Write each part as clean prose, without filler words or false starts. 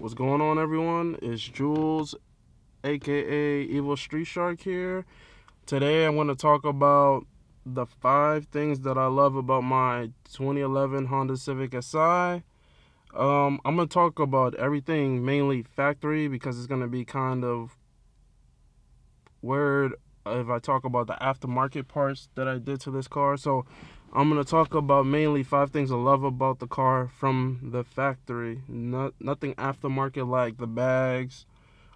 What's going on, everyone? It's Jules, aka Evil Street Shark here. Today I'm going to talk about the 5 things that I love about my 2011 Honda Civic Si. I'm going to talk about everything, mainly factory, because it's going to be kind of weird if I talk about the aftermarket parts that I did to this car. So I'm going to talk about mainly 5 things I love about the car from the factory. Nothing aftermarket like the bags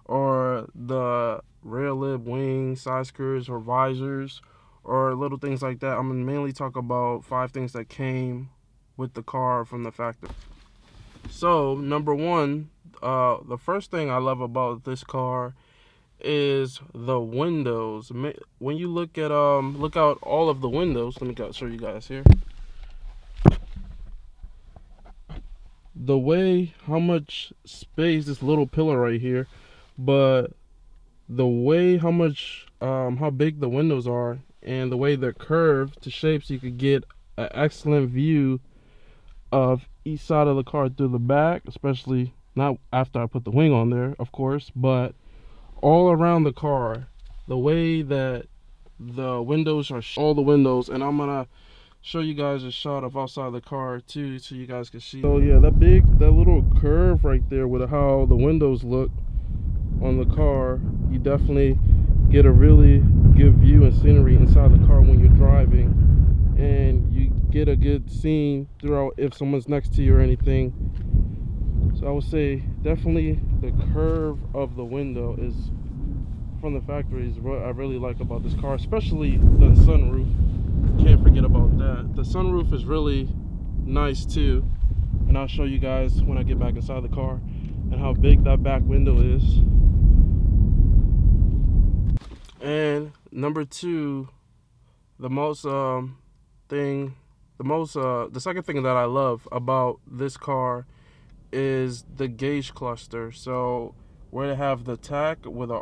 or the rear lip wing side skirts or visors or little things like that. I'm going to mainly talk about 5 things that came with the car from the factory. So number 1, the first thing I love about this car is the windows. When you look out all of the windows, let me show you guys here. The way how much space this little pillar right here, but the way how big the windows are and the way they're curved to shape, so you could get an excellent view of each side of the car through the back, especially not after I put the wing on there, of course, but all around the car, the way that the windows are, all the windows. And I'm gonna show you guys a shot of outside the car too, so you guys can see. So yeah, that little curve right there with how the windows look on the car, you definitely get a really good view and scenery inside the car when you're driving, and you get a good scene throughout if someone's next to you or anything. So I would say definitely the curve of the window is from the factory is what I really like about this car, especially the sunroof. Can't forget about that. The sunroof is really nice too, and I'll show you guys when I get back inside the car and how big that back window is. And number 2, the second thing that I love about this car is the gauge cluster. So where they have the tach with the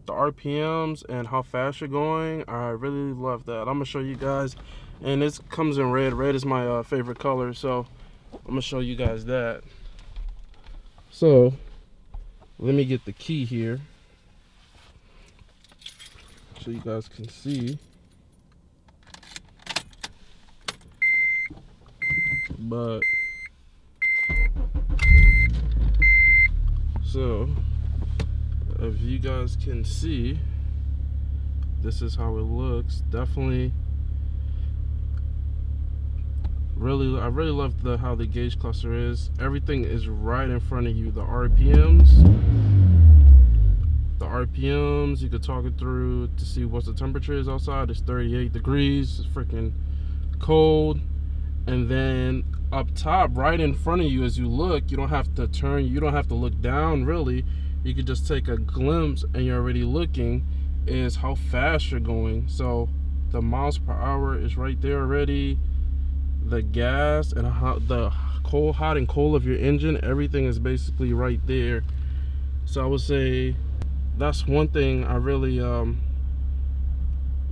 RPMs and how fast you're going, I really love that. I'm gonna show you guys, and this comes in red. Red is my favorite color, so I'm gonna show you guys that. So let me get the key here so you guys can see. But so if you guys can see, this is how it looks. Definitely I really love how the gauge cluster is. Everything is right in front of you. The RPMs you could talk it through to see what the temperature is outside. It's 38 degrees. It's freaking cold. And then up top right in front of you, as you look, you don't have to turn, you don't have to look down really. You could just take a glimpse and you're already looking is how fast you're going. So the miles per hour is right there already. The gas and the hot and cold of your engine, everything is basically right there. So I would say that's one thing I really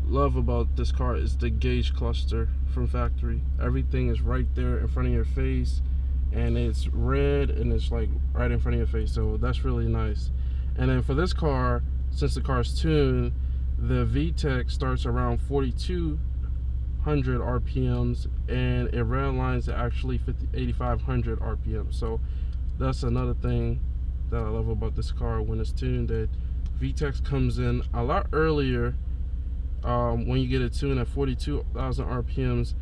love about this car is the gauge cluster from factory. Everything is right there in front of your face, and it's red and it's like right in front of your face, so that's really nice. And then for this car, since the car's tuned, the VTEC starts around 4,200 RPMs, and it redlines at actually 8,500 RPMs. So that's another thing that I love about this car when it's tuned, that VTEC comes in a lot earlier when you get it tuned at 42,000 RPMs.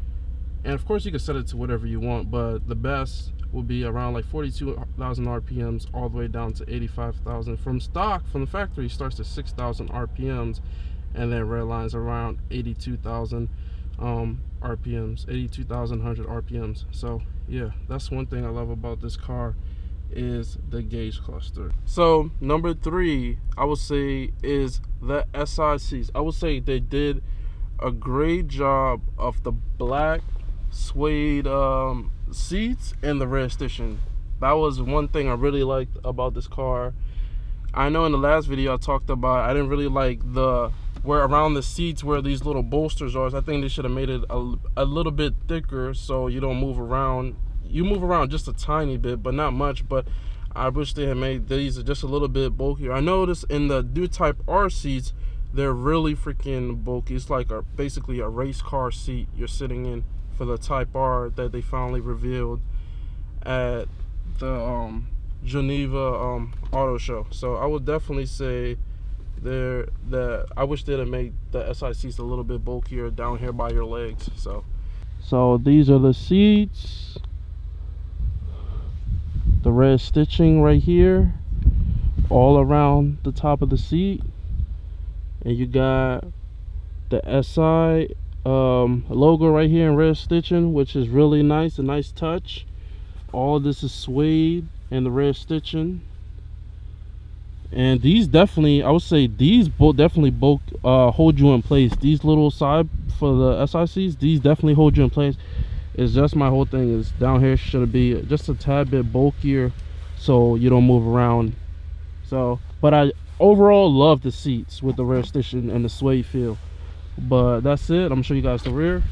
And of course you can set it to whatever you want, but the best will be around like 42,000 RPMs all the way down to 85,000. From stock, from the factory, starts at 6,000 RPMs, and then redlines around 82,000 RPMs, 82,100 RPMs. So yeah, that's one thing I love about this car is the gauge cluster. So number 3, I would say, is the SI seats. I would say they did a great job of the black suede seats and the red stitching. That was one thing I really liked about this car. I know in the last video I talked about I didn't really like where around the seats where these little bolsters are. I think they should have made it a little bit thicker so you don't move around. You move around just a tiny bit, but not much. But I wish they had made these just a little bit bulkier. I noticed in the new Type R seats, they're really freaking bulky. It's like basically a race car seat you're sitting in for the Type R that they finally revealed at the Geneva auto show. So I would definitely say that I wish they'd have made the SI seats a little bit bulkier down here by your legs. So these are the seats. The red stitching right here all around the top of the seat, and you got the SI logo right here in red stitching, which is really nice, a nice touch. All of this is suede and the red stitching, and these definitely, I would say these definitely hold you in place. These little side for the SICs, these definitely hold you in place. It's just my whole thing is down here should be just a tad bit bulkier so you don't move around. So, but I overall love the seats with the red stitching and the suede feel. But that's it. I'm gonna show you guys the rear.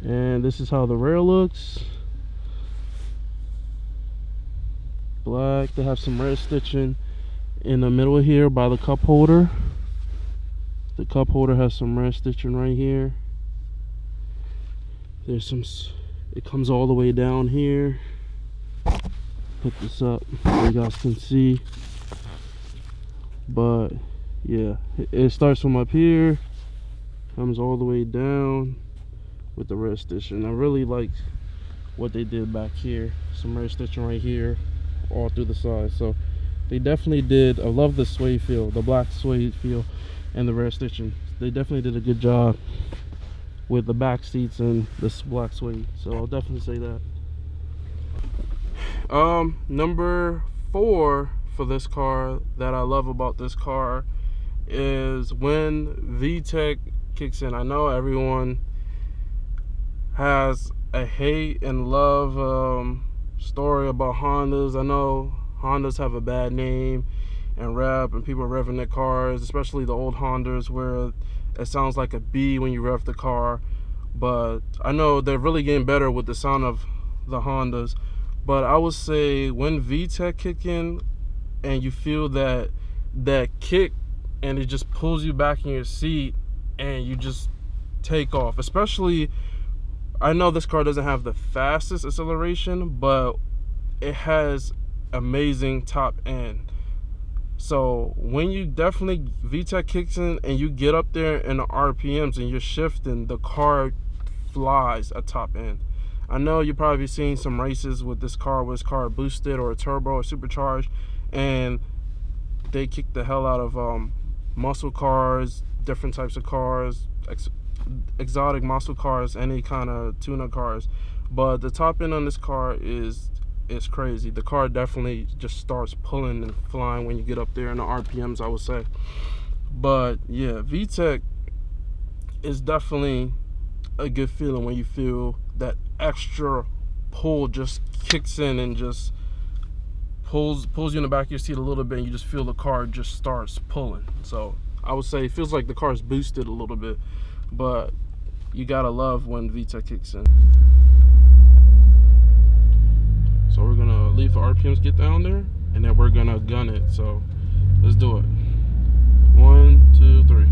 And this is how the rear looks. Black. They have some red stitching in the middle here by the cup holder. The cup holder has some red stitching right here. There's some, it comes all the way down here. Put this up so you guys can see. But yeah, it starts from up here, comes all the way down with the red stitching. I really like what they did back here. Some red stitching right here, all through the side. So they definitely did. I love the suede feel, the black suede feel, and the red stitching. They definitely did a good job with the back seats and this black suede. So I'll definitely say that. Number 4 for this car that I love about this car is when VTEC kicks in. I know everyone has a hate and love story about Hondas. I know Hondas have a bad name and rep, and people revving their cars, especially the old Hondas where it sounds like a B when you rev the car. But I know they're really getting better with the sound of the Hondas. But I would say when VTEC kick in and you feel that kick and it just pulls you back in your seat and you just take off. Especially, I know this car doesn't have the fastest acceleration, but it has amazing top end. So when you definitely VTEC kicks in and you get up there in the RPMs and you're shifting, the car flies at top end. I know you've probably seen some races with this car, with this car boosted or a turbo or supercharged, and they kick the hell out of muscle cars, different types of cars, exotic muscle cars, any kind of tuner cars. But the top end on this car is crazy. The car definitely just starts pulling and flying when you get up there in the RPMs, I would say. But yeah, VTEC is definitely a good feeling when you feel that extra pull just kicks in and just pulls you in the back of your seat a little bit, and you just feel the car just starts pulling. So I would say it feels like the car is boosted a little bit, but you gotta love when VTEC kicks in. So we're gonna leave the RPMs get down there, and then we're gonna gun it. So let's do it. 1, 2, 3.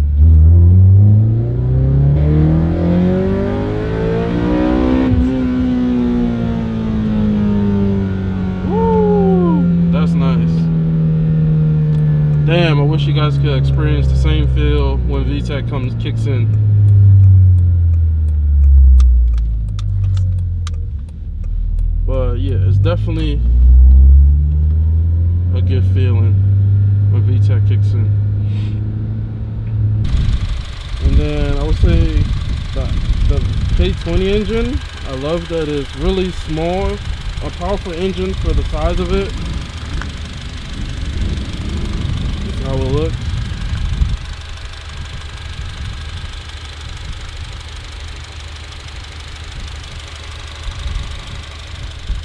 Damn, I wish you guys could experience the same feel when VTEC kicks in. But yeah, it's definitely a good feeling when VTEC kicks in. And then I would say the K20 engine, I love that it's really small, a powerful engine for the size of it. How it looks.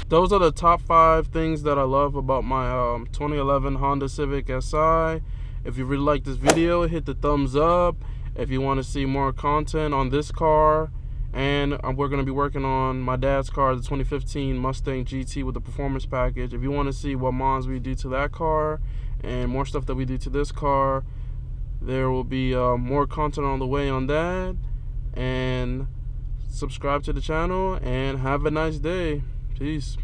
Those are the top 5 things that I love about my 2011 Honda Civic Si. If you really like this video, hit the thumbs up. If you want to see more content on this car And we're going to be working on my dad's car, the 2015 Mustang GT with the performance package. If you want to see what mods we do to that car and more stuff that we do to this car, there will be more content on the way on that. And subscribe to the channel and have a nice day. Peace.